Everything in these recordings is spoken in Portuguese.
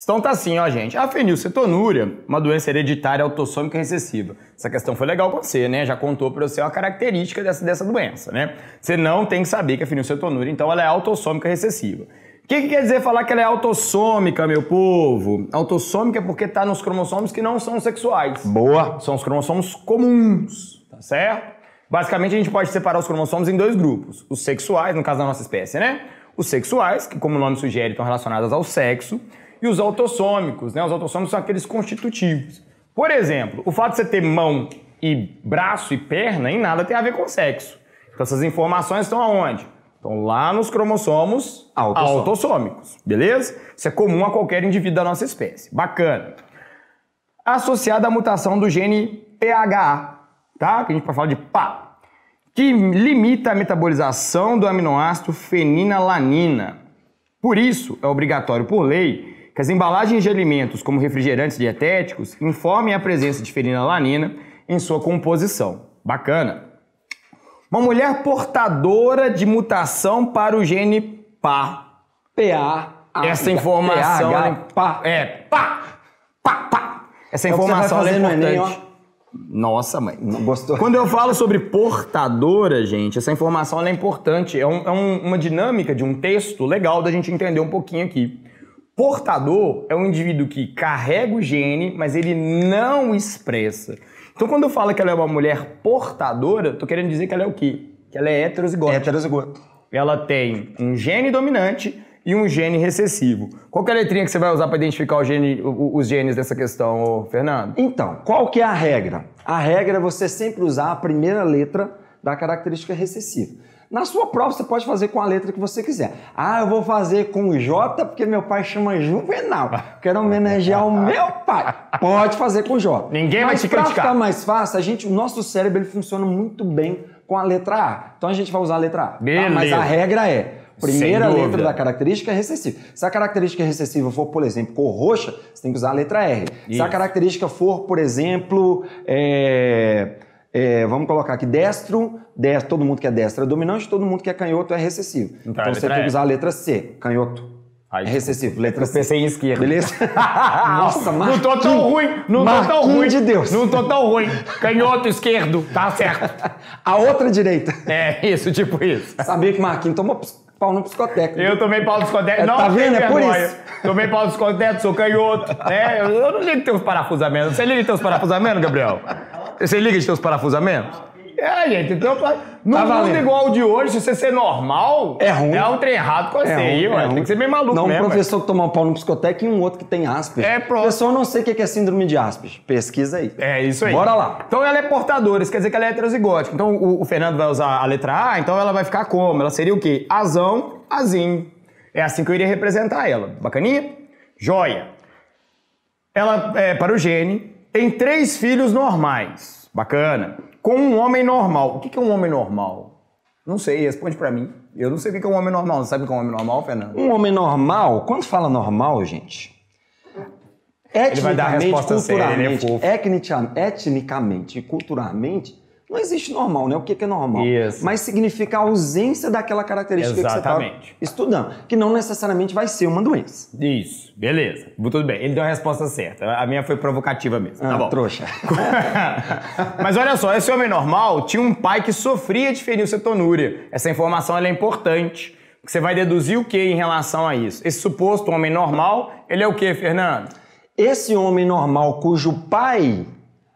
Então tá assim, ó, gente. A fenilcetonúria, uma doença hereditária autossômica recessiva. Essa questão foi legal com você, né? Já contou pra você uma característica dessa doença, né? Você não tem que saber que a fenilcetonúria, então, ela é autossômica recessiva. O que quer dizer falar que ela é autossômica, meu povo? Autossômica é porque tá nos cromossomos que não são sexuais. Boa. São os cromossomos comuns, tá certo? Basicamente, a gente pode separar os cromossomos em dois grupos. Os sexuais, no caso da nossa espécie, né? Os sexuais, que como o nome sugere, estão relacionados ao sexo. E os autossômicos, né? Os autossômicos são aqueles constitutivos. Por exemplo, o fato de você ter mão e braço e perna em nada tem a ver com sexo. Então essas informações estão aonde? Estão lá nos cromossomos autossômicos, beleza? Isso é comum a qualquer indivíduo da nossa espécie. Bacana. Associada à mutação do gene PHA, tá? Que a gente pode falar de PA, que limita a metabolização do aminoácido fenilalanina. Por isso, é obrigatório por lei que as embalagens de alimentos, como refrigerantes dietéticos, informem a presença de fenilalanina em sua composição. Bacana. Uma mulher portadora de mutação para o gene PA. Essa informação... Essa informação é importante. Enem, nossa, mãe. Não gostou? Quando eu falo sobre portadora, gente, essa informação é importante. É uma dinâmica de um texto legal da gente entender um pouquinho aqui. Portador é um indivíduo que carrega o gene, mas ele não expressa. Então, quando eu falo que ela é uma mulher portadora, tô querendo dizer que ela é o quê? Que ela é heterozigota. Heterozigota. Ela tem um gene dominante e um gene recessivo. Qual que é a letrinha que você vai usar para identificar os genes dessa questão, Fernando? Então, qual que é a regra? A regra é você sempre usar a primeira letra da característica recessiva. Na sua prova, você pode fazer com a letra que você quiser. Ah, eu vou fazer com J porque meu pai chama Juvenal. Quero homenagear o meu pai. Pode fazer com J. Ninguém vai te criticar. Mas para ficar mais fácil, o nosso cérebro ele funciona muito bem com a letra A. Então a gente vai usar a letra A. Beleza. Tá? Mas a regra é... Primeira letra da característica é recessiva. Se a característica recessiva for, por exemplo, cor roxa, você tem que usar a letra R. Isso. Se a característica for, por exemplo, vamos colocar aqui destro, todo mundo que é destro é dominante, todo mundo que é canhoto é recessivo. Então você tem que usar a letra C, canhoto. É recessivo, letra C. Pensei em esquerda. Beleza? Nossa, não tô tão ruim. Não tô tão ruim. De Deus. Não tô tão ruim. Canhoto esquerdo, tá certo. A outra direita. É isso, tipo isso. Sabia que Marquinhos tomou pau no psicotécnico. Eu tomei pau no psicotécnico. Não, tá vendo? É por isso. Tomei pau no psicotécnico, sou canhoto. Eu não ligo teus parafusamentos. Você liga teus parafusamentos, Gabriel? Você liga de teus parafusamentos? Gente, então, no mundo igual o de hoje, se você ser normal, é ruim. É um trem errado com você aí, ué. Tem que ser meio maluco não, mesmo. Um professor que tomar um pau no psicotécnico e um outro que tem Asperger. Pronto. Professor, não sei o que é síndrome de Asperger. Pesquisa aí. É isso aí. Bora lá. Então ela é portadora, isso quer dizer que ela é heterozigótica. Então o Fernando vai usar a letra A, então ela vai ficar como? Ela seria o quê? Azão, azinho. É assim que eu iria representar ela. Bacaninha? Joia. Ela, para o gene, tem 3 filhos normais. Bacana. Com um homem normal. O que é um homem normal? Não sei, responde pra mim. Eu não sei o que é um homem normal. Você sabe o que é um homem normal, Fernando? Um homem normal, quando fala normal, gente, etnicamente, culturalmente, etnicamente e culturalmente, não existe normal, né? O que é normal? Isso. Mas significa a ausência daquela característica que você está estudando, que não necessariamente vai ser uma doença. Isso, beleza. Tudo bem, ele deu a resposta certa. A minha foi provocativa mesmo. Tá bom. Trouxa. Mas olha só, esse homem normal tinha um pai que sofria de fenilcetonúria. Essa informação ela é importante. Você vai deduzir o que em relação a isso? Esse suposto homem normal, ele é o que, Fernando? Esse homem normal cujo pai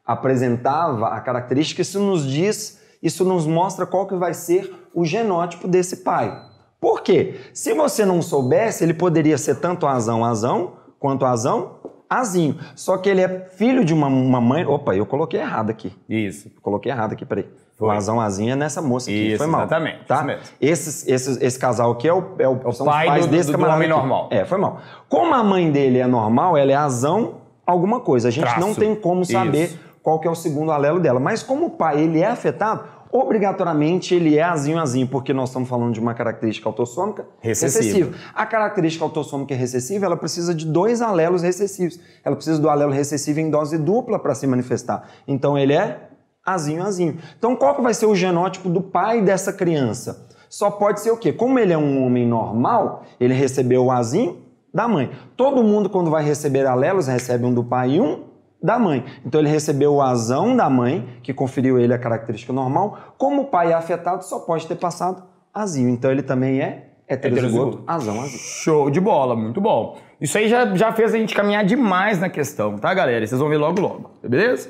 apresentava a característica, isso nos mostra qual que vai ser o genótipo desse pai. Por quê? Se você não soubesse, ele poderia ser tanto azão, quanto azinho. Só que ele é filho de uma mãe... Opa, eu coloquei errado aqui. Isso. Coloquei errado aqui, peraí. O azinho é nessa moça aqui. Isso, foi mal. Exatamente. Tá? Esse casal aqui são pai os pais desse do homem normal. Foi mal. Como a mãe dele é normal, ela é azão alguma coisa. A gente não tem como saber qual que é o segundo alelo dela. Mas como o pai ele é afetado, obrigatoriamente ele é azinho, porque nós estamos falando de uma característica autossômica recessiva. A característica autossômica recessiva, ela precisa de 2 alelos recessivos. Ela precisa do alelo recessivo em dose dupla para se manifestar. Então ele é azinho. Então qual que vai ser o genótipo do pai dessa criança? Só pode ser o quê? Como ele é um homem normal, ele recebeu o azinho, da mãe. Todo mundo, quando vai receber alelos, recebe um do pai e um da mãe. Então ele recebeu o azão da mãe, que conferiu ele a característica normal. Como o pai é afetado, só pode ter passado azinho. Então ele também é heterozigoto, azão, azinho. Show de bola, muito bom. Isso aí já fez a gente caminhar demais na questão, tá, galera? E vocês vão ver logo, beleza?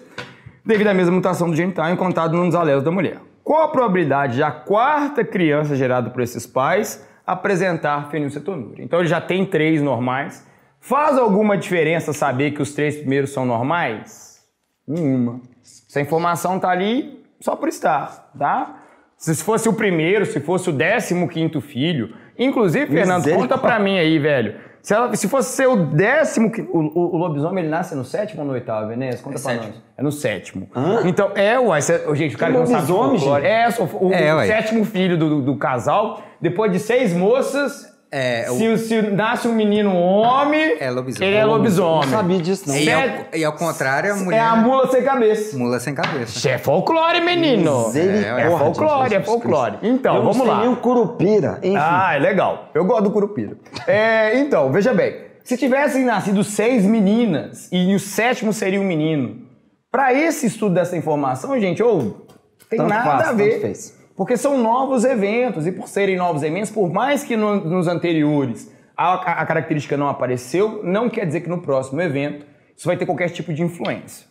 Devido à mesma mutação do genital encontrado num dos alelos da mulher. Qual a probabilidade de a quarta criança gerada por esses pais apresentar fenilcetonúria? Então ele já tem 3 normais. Faz alguma diferença saber que os 3 primeiros são normais? Nenhuma. Essa informação tá ali só por estar, tá? Se fosse o primeiro, se fosse o 15º filho... Inclusive, Fernando, conta pra mim aí, velho. Se fosse ser o 10º... O lobisomem, ele nasce no 7º ou no 8º, Enéas? Conta pra nós. É no 7º. Então, gente, o cara que não sabe folclore. O 7º filho do casal, depois de 6 moças... se nasce um menino homem, ele é lobisomem. Não sabia disso, não. E ao contrário, a mulher... É a mula sem cabeça. Mula sem cabeça. Isso é folclore, menino. É folclore. Então, vamos lá. Eu não sei nem o curupira, enfim. Ah, é legal. Eu gosto do curupira. Então, veja bem. Se tivessem nascido 6 meninas e o 7º seria um menino, para esse estudo dessa informação, gente, tem nada a ver. Porque são novos eventos, e por serem novos eventos, por mais que nos anteriores a característica não apareceu, não quer dizer que no próximo evento isso vai ter qualquer tipo de influência.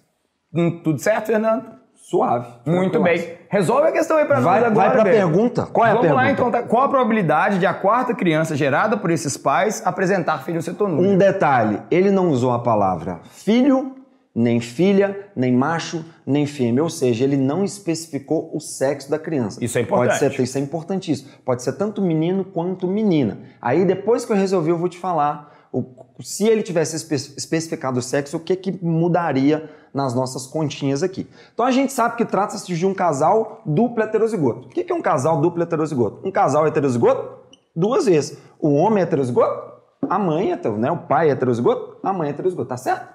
Tudo certo, Fernando? Suave. Muito bem. Resolve a questão aí pra nós agora. Vai pra pergunta. Qual é a pergunta? Vamos lá, então. Qual a probabilidade de a quarta criança gerada por esses pais apresentar fenilcetonúria? Um detalhe, ele não usou a palavra filho, nem filha, nem macho, nem fêmea. Ou seja, ele não especificou o sexo da criança. Isso é importante. Isso é importantíssimo. Pode ser tanto menino quanto menina. Aí, depois que eu resolvi, eu vou te falar se ele tivesse especificado o sexo, o que mudaria nas nossas continhas aqui. Então, a gente sabe que trata-se de um casal duplo heterozigoto. O que é um casal duplo heterozigoto? Um casal heterozigoto, 2 vezes. O homem é heterozigoto, a mãe é heterozigoto, né? O pai é heterozigoto, a mãe é heterozigoto. Tá certo?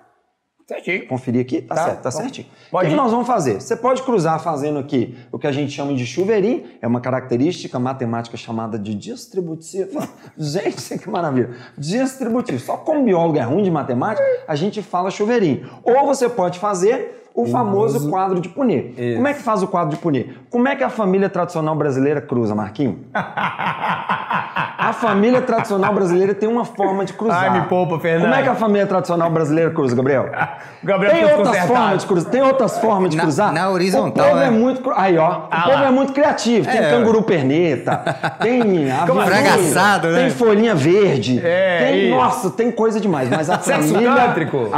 Certinho. Conferir aqui? Tá certo, tá certinho. O que nós vamos fazer? Você pode cruzar fazendo aqui o que a gente chama de chuveirinho, é uma característica matemática chamada de distributiva. Gente, que maravilha. Distributivo. Só como biólogo é ruim de matemática, a gente fala chuveirinho. Ou você pode fazer o famoso quadro de Punnett. Como é que faz o quadro de Punnett? Como é que a família tradicional brasileira cruza, Marquinhos? A família tradicional brasileira tem uma forma de cruzar. Ai, me poupa, Fernando. Como é que a família tradicional brasileira cruza, Gabriel? Gabriel tem outras formas de cruzar. Tem outras formas de cruzar. Na horizontal, o povo é muito... Aí, ó. O povo é muito criativo. Tem canguru perneta, tem fragaçado, né? Tem folhinha verde. Nossa, tem coisa demais. Mas a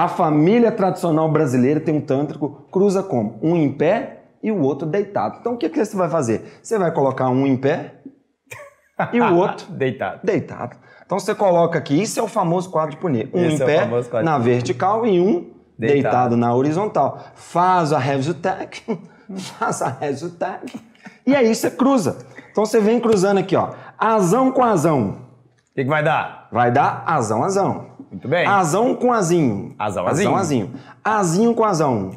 família tradicional brasileira tem um tântrico, cruza como? Um em pé e o outro deitado. Então, o que você vai fazer? Você vai colocar um em pé e o outro deitado. Então você coloca aqui, isso é o famoso quadro de Punnett. Um em pé na vertical e um deitado na horizontal. Faz a resultag, e aí você cruza. Então você vem cruzando aqui, ó. Azão com azão. O que vai dar? Vai dar azão. Muito bem. Azão com azinho. Azinho com azão.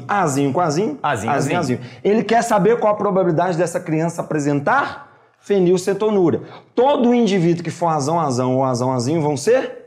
Azinho com azinho. Azinho. Ele quer saber qual a probabilidade dessa criança apresentar fenilcetonúria. Todo indivíduo que for azão ou azão vão ser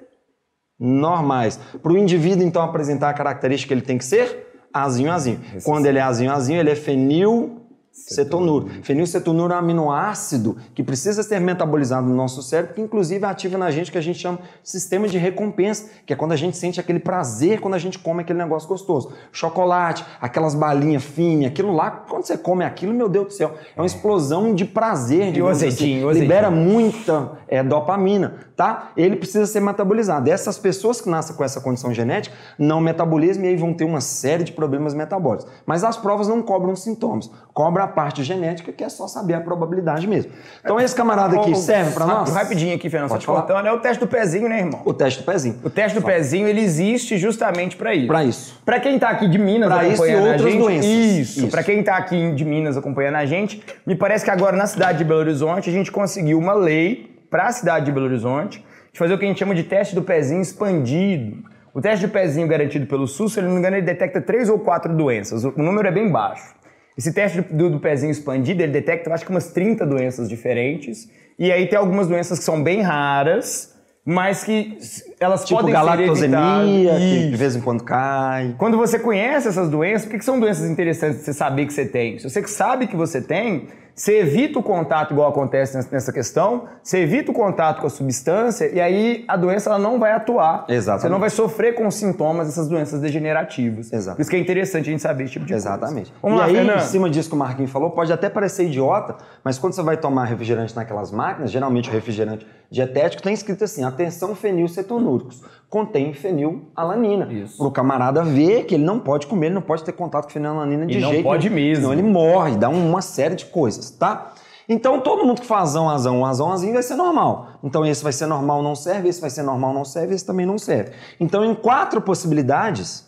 normais. Para o indivíduo, então, apresentar a característica, ele tem que ser azinho. Quando ele é azinho, ele é fenilcetonúria. Fenilcetonúria é um aminoácido que precisa ser metabolizado no nosso cérebro, que inclusive ativa na gente o que a gente chama de sistema de recompensa, que é quando a gente sente aquele prazer quando a gente come aquele negócio gostoso. Chocolate, aquelas balinhas finas, aquilo lá, quando você come aquilo, meu Deus do céu, é uma explosão de prazer. E o azeitinho, libera muita dopamina, tá? Ele precisa ser metabolizado. Essas pessoas que nascem com essa condição genética não metabolizam e aí vão ter uma série de problemas metabólicos. Mas as provas não cobram sintomas, cobra a parte genética, que é só saber a probabilidade mesmo. Então esse camarada aqui serve pra nós? Rapidinho aqui, Fernando, só te cortando, é o teste do pezinho, né, irmão? O teste do pezinho. O teste do pezinho, ele existe justamente pra isso. Pra isso. Pra quem tá aqui de Minas acompanhando a gente... Doenças. Isso. Pra quem tá aqui de Minas acompanhando a gente, me parece que agora na cidade de Belo Horizonte a gente conseguiu uma lei pra cidade de Belo Horizonte de fazer o que a gente chama de teste do pezinho expandido. O teste do pezinho garantido pelo SUS, se eu não me engano, ele detecta 3 ou 4 doenças. O número é bem baixo. Esse teste do pezinho expandido, ele detecta, eu acho que umas 30 doenças diferentes. E aí tem algumas doenças que são bem raras, mas que elas Tipo podem ser galactosemia, evitadas. que de vez em quando cai. Quando você conhece essas doenças, por que são doenças interessantes de você saber que você tem? Se você sabe que você tem, você evita o contato, igual acontece nessa questão, você evita o contato com a substância e aí a doença ela não vai atuar. Exatamente. Você não vai sofrer com os sintomas dessas doenças degenerativas. Exatamente. Por isso que é interessante a gente saber esse tipo de coisa. Exatamente. Vamos e lá, aí, Fernando. em cima disso que o Marquinhos falou, pode até parecer idiota, mas quando você vai tomar refrigerante naquelas máquinas, geralmente o refrigerante dietético tem escrito assim, atenção fenilcetonúricos, contém fenilalanina. Isso. Para o camarada ver que ele não pode comer, ele não pode ter contato com fenilalanina de não jeito pode nenhum. mesmo. Senão ele morre, dá uma série de coisas, tá? Então, todo mundo que faz azão vai ser normal. Então, esse vai ser normal, não serve, esse vai ser normal, não serve, esse também não serve. Então, em quatro possibilidades,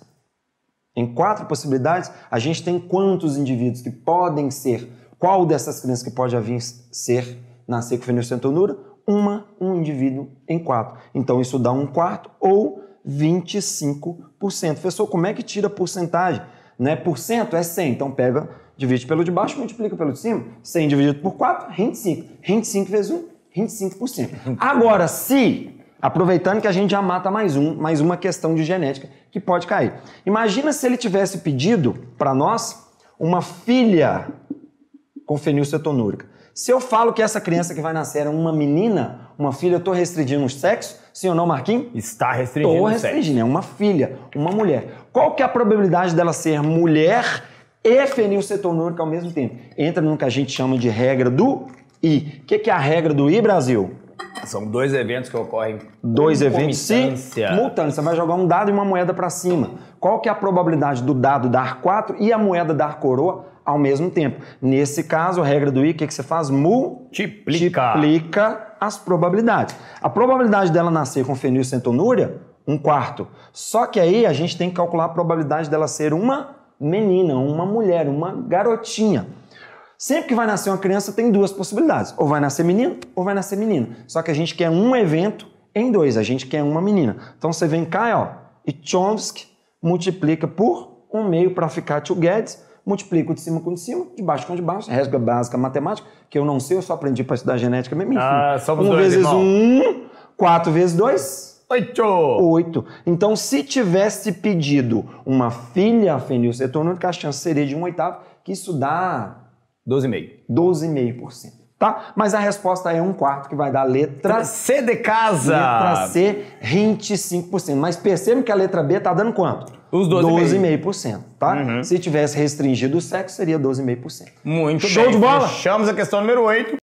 a gente tem quantos indivíduos que podem ser, qual dessas crianças que pode nascer com fenilcetonúria? Um indivíduo em 4. Então, isso dá 1/4 ou 25%. Professor, como é que tira a porcentagem? Não é porcento? É 100. Então, divide pelo de baixo, multiplica pelo de cima. 100 dividido por 4, 25. 25 vezes 1, 25%. Agora, aproveitando que a gente já mata mais uma questão de genética que pode cair. Imagina se ele tivesse pedido para nós uma filha com fenilcetonúrica. Se eu falo que essa criança que vai nascer é uma menina, uma filha, eu estou restringindo o sexo? Sim ou não, Marquinhos? Está restringindo o sexo. Estou restringindo, é uma filha, uma mulher. Qual que é a probabilidade dela ser mulher e fenilcetonúrica ao mesmo tempo? Entra no que a gente chama de regra do I. O que é a regra do I, Brasil? São dois eventos que ocorrem. Dois eventos simultâneos. Você vai jogar um dado e uma moeda para cima. Qual que é a probabilidade do dado dar 4 e a moeda dar coroa ao mesmo tempo? Nesse caso, a regra do I, o que você faz? Multiplica as probabilidades. A probabilidade dela nascer com fenilcetonúria, 1/4. Só que aí a gente tem que calcular a probabilidade dela ser uma menina, uma mulher, uma garotinha. Sempre que vai nascer uma criança, tem duas possibilidades. Ou vai nascer menino, ou vai nascer menina. Só que a gente quer um evento em 2. A gente quer uma menina. Então você vem cá, ó, e Chomsky multiplica por 1/2 para ficar 2 Guedes. Multiplica o de cima com o de cima, de baixo com o de baixo. Regra básica matemática, que eu não sei, eu só aprendi para estudar genética mesmo. Enfim. Somos 1 dois, vezes irmão. 1, 4 vezes 2... 8. Então, se tivesse pedido uma filha fenilcetonúrica, a chance seria de 1/8, que isso dá 12,5. 12,5%. Tá? Mas a resposta é 1/4, que vai dar a letra C de casa. Letra C, 25%. Mas percebam que a letra B tá dando quanto? Os 12,5%. Tá? Se tivesse restringido o sexo, seria 12,5%. Muito bem. Show de bola? Fechamos a questão número 8.